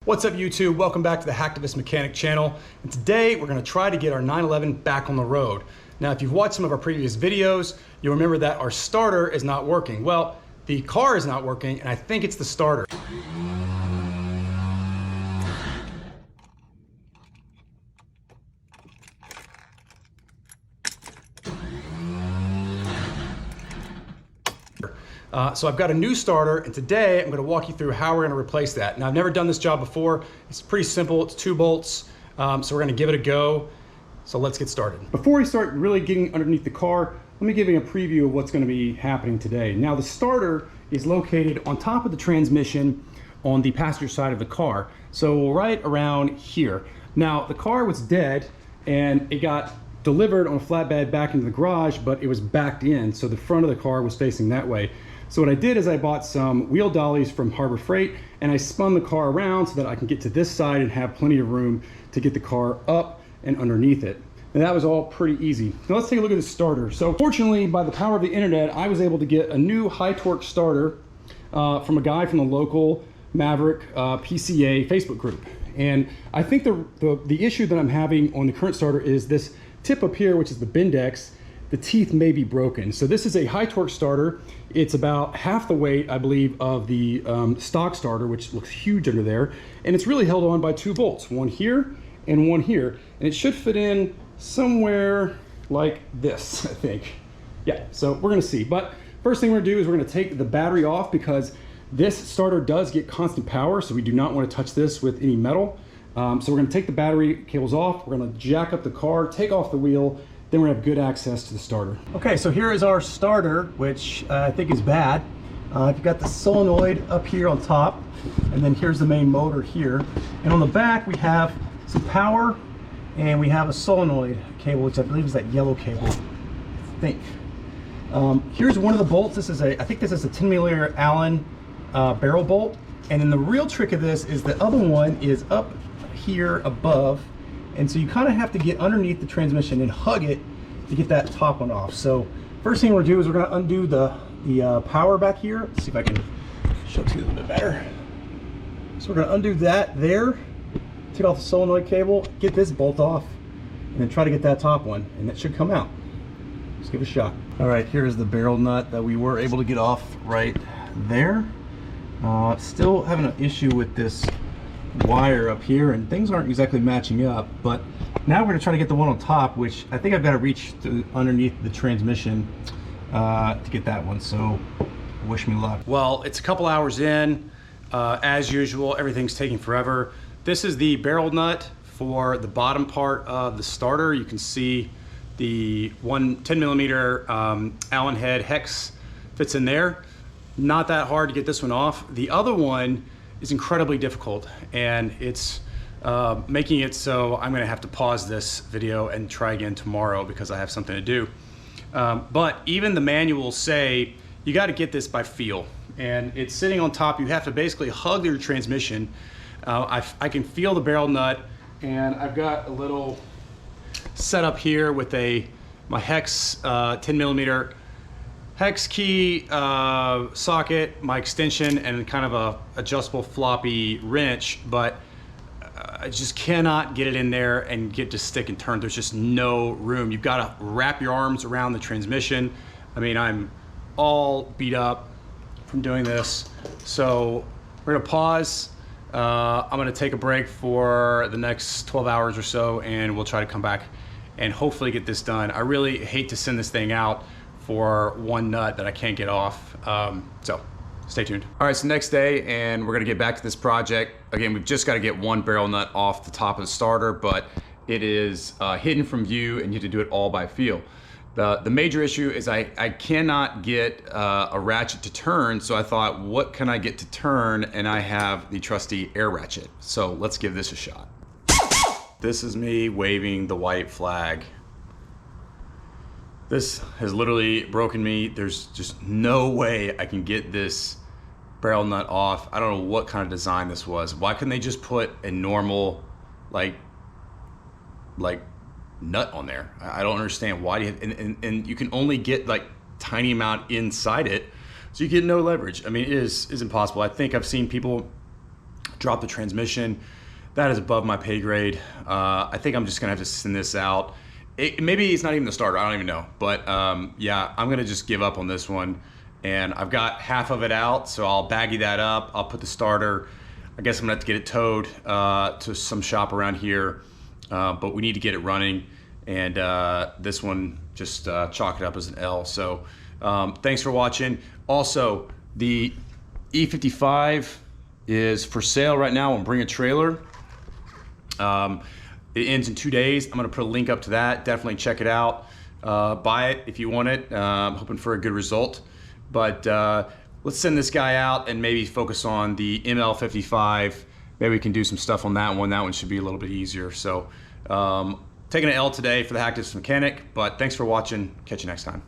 What's up YouTube? Welcome back to the Hacktivist Mechanic channel. And today we're going to try to get our 911 back on the road. Now if you've watched some of our previous videos, you'll remember that our starter is not working. Well, the car is not working and I think it's the starter. So I've got a new starter, and today I'm going to walk you through how we're going to replace that. Now I've never done this job before. It's pretty simple. It's 2 bolts. So we're going to give it a go. So let's get started. Before we start really getting underneath the car, let me give you a preview of what's going to be happening today. Now the starter is located on top of the transmission on the passenger side of the car. So right around here. Now the car was dead and it got delivered on a flatbed back into the garage, but it was backed in. So the front of the car was facing that way. So what I did is I bought some wheel dollies from Harbor Freight and I spun the car around so that I can get to this side and have plenty of room to get the car up and underneath it. And that was all pretty easy. Now let's take a look at the starter. So fortunately, by the power of the internet, I was able to get a new high torque starter from a guy from the local Maverick PCA Facebook group. And I think the issue that I'm having on the current starter is this tip up here, which is the Bindex. The teeth may be broken. So this is a high torque starter. It's about half the weight, I believe, of the stock starter, which looks huge under there. And it's really held on by 2 bolts, one here and one here. And it should fit in somewhere like this, I think. Yeah, so we're gonna see. But first thing we're gonna do is we're gonna take the battery off because this starter does get constant power, so we do not wanna touch this with any metal. So we're gonna take the battery cables off, we're gonna jack up the car, take off the wheel, then we're gonna have good access to the starter. Okay, so here is our starter, which I think is bad. You've got the solenoid up here on top, and then here's the main motor here. And on the back, we have some power, and we have a solenoid cable, which I believe is that yellow cable, I think. Here's one of the bolts. This is I think this is a 10mm Allen barrel bolt. And then the real trick of this is the other one is up here above. And so you kind of have to get underneath the transmission and hug it to get that top one off. So first thing we're gonna do is we're gonna undo the power back here. Let's see if I can show it to you a little bit better. So we're gonna undo that there, take off the solenoid cable, get this bolt off, and then try to get that top one, and it should come out. Let's give it a shot. All right, here's the barrel nut that we were able to get off right there. Still having an issue with this wire up here, and things aren't exactly matching up, but now we're going to try to get the one on top, which I think I've got to reach to underneath the transmission to get that one, so wish me luck. Well, it's a couple hours in. As usual, everything's taking forever. This is the barrel nut for the bottom part of the starter. You can see the 10mm Allen head hex fits in there. Not that hard to get this one off. The other one is incredibly difficult, and it's making it so I'm gonna have to pause this video and try again tomorrow because I have something to do. But even the manuals say you got to get this by feel, and it's sitting on top. You have to basically hug your transmission. I can feel the barrel nut, and I've got a little setup here with my hex 10mm hex key socket, my extension, and kind of a adjustable floppy wrench, but I just cannot get it in there and get to stick and turn. There's just no room. You've got to wrap your arms around the transmission. I mean, I'm all beat up from doing this. So we're gonna pause. I'm gonna take a break for the next 12 hours or so, and we'll try to come back and hopefully get this done. I really hate to send this thing out for one nut that I can't get off. So stay tuned. All right, so next day, and we're gonna get back to this project. Again, we've just gotta get one barrel nut off the top of the starter, but it is hidden from view and you have to do it all by feel. The major issue is I cannot get a ratchet to turn, so I thought, what can I get to turn? And I have the trusty air ratchet. So let's give this a shot. This is me waving the white flag. This has literally broken me. There's just no way I can get this barrel nut off. I don't know what kind of design this was. Why couldn't they just put a normal, like nut on there? I don't understand why. And you can only get like tiny amount inside it, so you get no leverage. I mean, it is impossible. I think I've seen people drop the transmission. That is above my pay grade. I think I'm just gonna have to send this out. Maybe it's not even the starter, I don't even know. But yeah, I'm gonna just give up on this one. And I've got half of it out, so I'll baggy that up. I'll put the starter. I guess I'm gonna have to get it towed to some shop around here. But we need to get it running. And this one, just chalk it up as an L. So thanks for watching. Also, the E55 is for sale right now on Bring a Trailer. It ends in 2 days. I'm gonna put a link up to that. Definitely check it out. Buy it if you want it. I'm hoping for a good result. But let's send this guy out and maybe focus on the ML55. Maybe we can do some stuff on that one. That one should be a little bit easier. So taking an L today for the Hacktips Mechanic, but thanks for watching. Catch you next time.